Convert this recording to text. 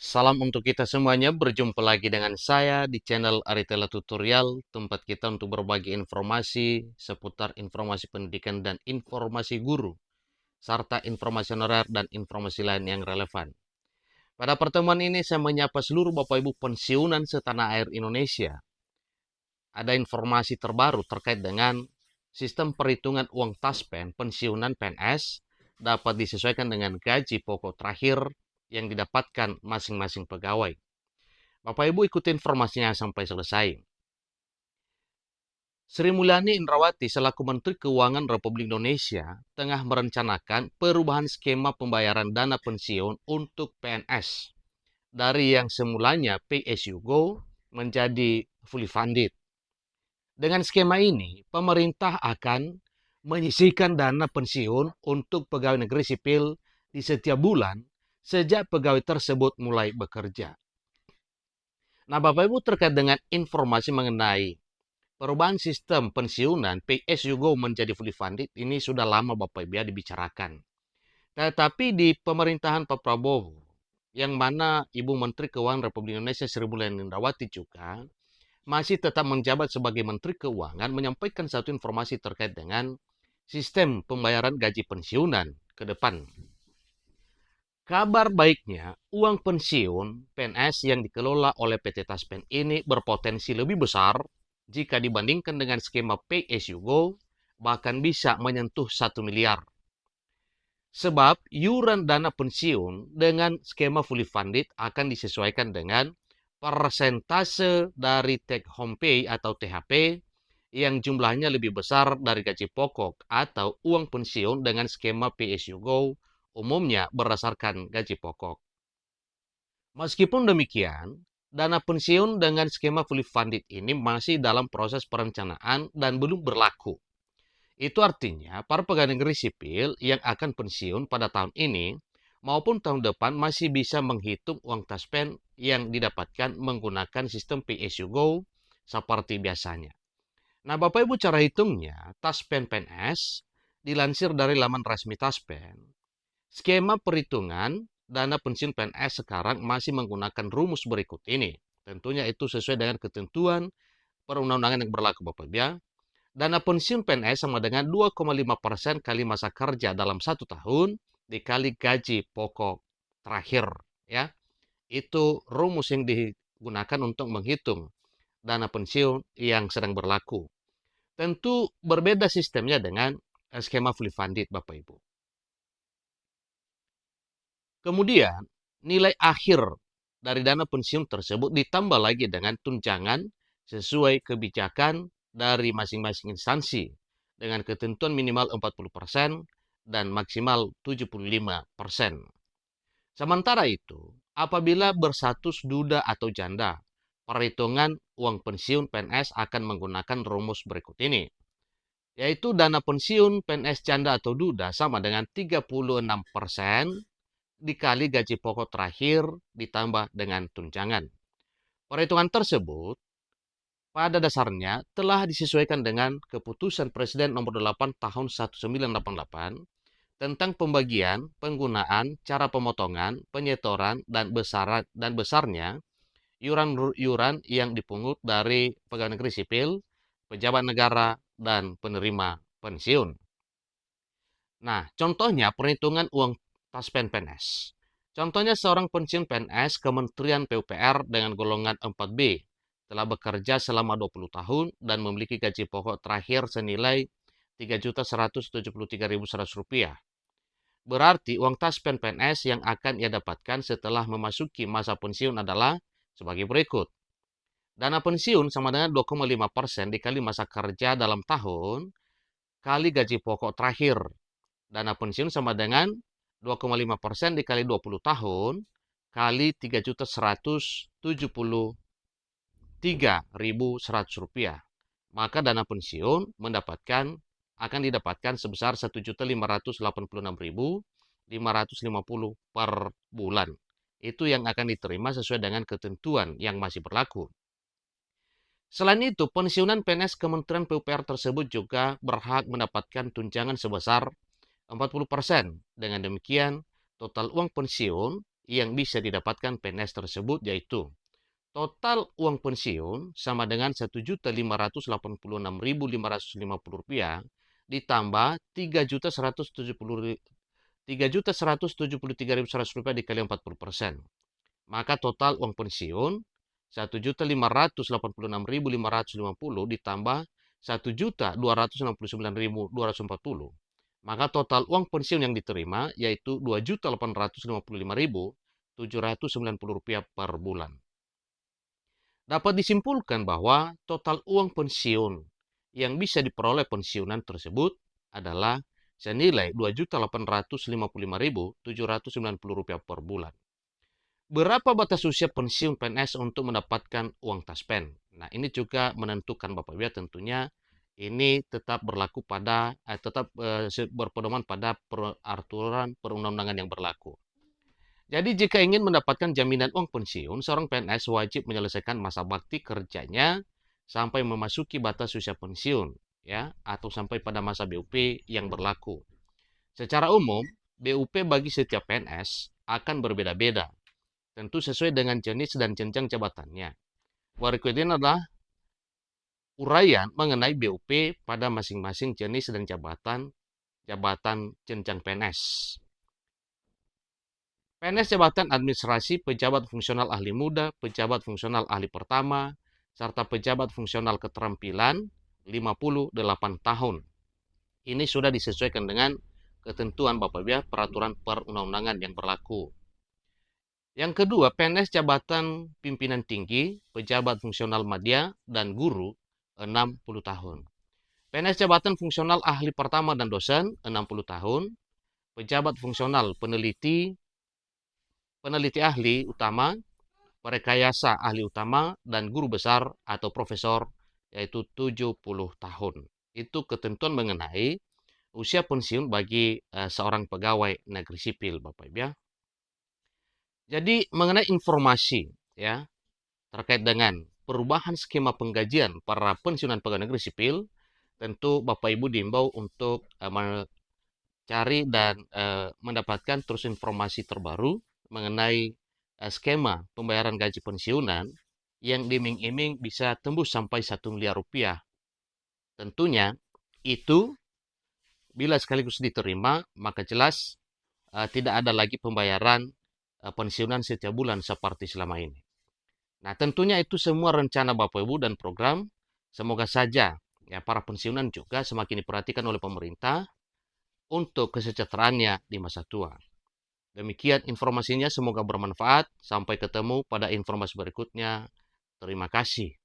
Salam untuk kita semuanya, berjumpa lagi dengan saya di channel Aritella Tutorial, tempat kita untuk berbagi informasi seputar informasi pendidikan dan informasi guru, serta informasi honorer dan informasi lain yang relevan. Pada pertemuan ini saya menyapa seluruh Bapak Ibu pensiunan setanah air Indonesia. Ada informasi terbaru terkait dengan sistem perhitungan uang taspen pensiunan PNS dapat disesuaikan dengan gaji pokok terakhir yang didapatkan masing-masing pegawai. Bapak Ibu ikuti informasinya sampai selesai. Sri Mulyani Indrawati selaku Menteri Keuangan Republik Indonesia tengah merencanakan perubahan skema pembayaran dana pensiun untuk PNS dari yang semulanya pay as you go menjadi fully funded. Dengan skema ini, pemerintah akan menyisihkan dana pensiun untuk pegawai negeri sipil di setiap bulan sejak pegawai tersebut mulai bekerja. Nah, Bapak Ibu terkait dengan informasi mengenai perubahan sistem pensiunan pay as you go menjadi fully funded ini sudah lama Bapak Ibu ya dibicarakan. Tetapi di pemerintahan Pak Prabowo, yang mana Ibu Menteri Keuangan Republik Indonesia Sri Mulyani Indrawati juga masih tetap menjabat sebagai Menteri Keuangan, menyampaikan satu informasi terkait dengan sistem pembayaran gaji pensiunan ke depan. Kabar baiknya, uang pensiun PNS yang dikelola oleh PT Taspen ini berpotensi lebih besar jika dibandingkan dengan skema pay as you go, bahkan bisa menyentuh 1 miliar. Sebab iuran dana pensiun dengan skema fully funded akan disesuaikan dengan persentase dari take home pay atau THP yang jumlahnya lebih besar dari gaji pokok atau uang pensiun dengan skema pay as you go umumnya berdasarkan gaji pokok. Meskipun demikian, dana pensiun dengan skema fully funded ini masih dalam proses perencanaan dan belum berlaku. Itu artinya para pegawai negeri sipil yang akan pensiun pada tahun ini maupun tahun depan masih bisa menghitung uang taspen yang didapatkan menggunakan sistem pay as you go seperti biasanya. Nah, Bapak Ibu cara hitungnya, taspen PNS dilansir dari laman resmi taspen. Skema perhitungan dana pensiun PNS sekarang masih menggunakan rumus berikut ini. Tentunya itu sesuai dengan ketentuan perundang-undangan yang berlaku Bapak Ibu ya. Dana pensiun PNS sama dengan 2,5% kali masa kerja dalam 1 tahun dikali gaji pokok terakhir. Ya, itu rumus yang digunakan untuk menghitung dana pensiun yang sedang berlaku. Tentu berbeda sistemnya dengan skema fully funded Bapak Ibu. Kemudian, nilai akhir dari dana pensiun tersebut ditambah lagi dengan tunjangan sesuai kebijakan dari masing-masing instansi dengan ketentuan minimal 40% dan maksimal 75%. Sementara itu, apabila berstatus duda atau janda, perhitungan uang pensiun PNS akan menggunakan rumus berikut ini, yaitu dana pensiun PNS janda atau duda sama dengan 36% dikali gaji pokok terakhir ditambah dengan tunjangan. Perhitungan tersebut pada dasarnya telah disesuaikan dengan Keputusan Presiden Nomor 8 Tahun 1988 tentang pembagian, penggunaan, cara pemotongan, penyetoran, dan besarnya iuran-iuran yang dipungut dari pegawai negeri sipil, pejabat negara, dan penerima pensiun. Nah, contohnya perhitungan uang taspen PNS. Contohnya seorang pensiun PNS Kementerian PUPR dengan golongan 4B telah bekerja selama 20 tahun dan memiliki gaji pokok terakhir senilai Rp3.173.100. Berarti uang taspen PNS yang akan ia dapatkan setelah memasuki masa pensiun adalah sebagai berikut. Dana pensiun sama dengan 2,5% dikali masa kerja dalam tahun kali gaji pokok terakhir. Dana pensiun sama dengan 2,5% dikali 20 tahun kali Rp3.173.100. Maka dana pensiun akan didapatkan sebesar Rp1.586.550 per bulan. Itu yang akan diterima sesuai dengan ketentuan yang masih berlaku. Selain itu, pensiunan PNS Kementerian PUPR tersebut juga berhak mendapatkan tunjangan sebesar 40%. Dengan demikian, total uang pensiun yang bisa didapatkan PNS tersebut, yaitu total uang pensiun sama dengan Rp1.586.550 ditambah Rp3.173.100 dikali 40%. Maka total uang pensiun Rp1.586.550 ditambah Rp1.269.240. Maka total uang pensiun yang diterima yaitu Rp2.855.790 per bulan. Dapat disimpulkan bahwa total uang pensiun yang bisa diperoleh pensiunan tersebut adalah senilai Rp2.855.790 per bulan. Berapa batas usia pensiun PNS untuk mendapatkan uang taspen? Nah, ini juga menentukan Bapak Ibu, tentunya ini tetap berlaku pada berpedoman pada peraturan perundang-undangan yang berlaku. Jadi jika ingin mendapatkan jaminan uang pensiun, seorang PNS wajib menyelesaikan masa bakti kerjanya sampai memasuki batas usia pensiun, ya, atau sampai pada masa BUP yang berlaku. Secara umum, BUP bagi setiap PNS akan berbeda-beda, tentu sesuai dengan jenis dan jenjang jabatannya. Berikut ini adalah uraian mengenai BUP pada masing-masing jenis dan jabatan jenjang PNS. PNS jabatan administrasi, pejabat fungsional ahli muda, pejabat fungsional ahli pertama, serta pejabat fungsional keterampilan 58 tahun. Ini sudah disesuaikan dengan ketentuan Bapak Ibu, peraturan perundang-undangan yang berlaku. Yang kedua, PNS jabatan pimpinan tinggi, pejabat fungsional madya, dan guru 60 tahun. PNS jabatan fungsional ahli pertama dan dosen 60 tahun. Pejabat fungsional peneliti ahli utama, perekayasa ahli utama, dan guru besar atau profesor, yaitu 70 tahun. Itu ketentuan mengenai usia pensiun bagi seorang pegawai negeri sipil, Bapak Ibu, ya. Jadi mengenai informasi, ya, terkait dengan perubahan skema penggajian para pensiunan pegawai negeri sipil, tentu Bapak Ibu diimbau untuk mencari dan mendapatkan terus informasi terbaru mengenai skema pembayaran gaji pensiunan yang diiming-iming bisa tembus sampai 1 miliar rupiah. Tentunya itu bila sekaligus diterima, maka jelas tidak ada lagi pembayaran pensiunan setiap bulan seperti selama ini. Nah, tentunya itu semua rencana Bapak Ibu dan program. Semoga saja ya para pensiunan juga semakin diperhatikan oleh pemerintah untuk kesejahteraannya di masa tua. Demikian informasinya, semoga bermanfaat. Sampai ketemu pada informasi berikutnya. Terima kasih.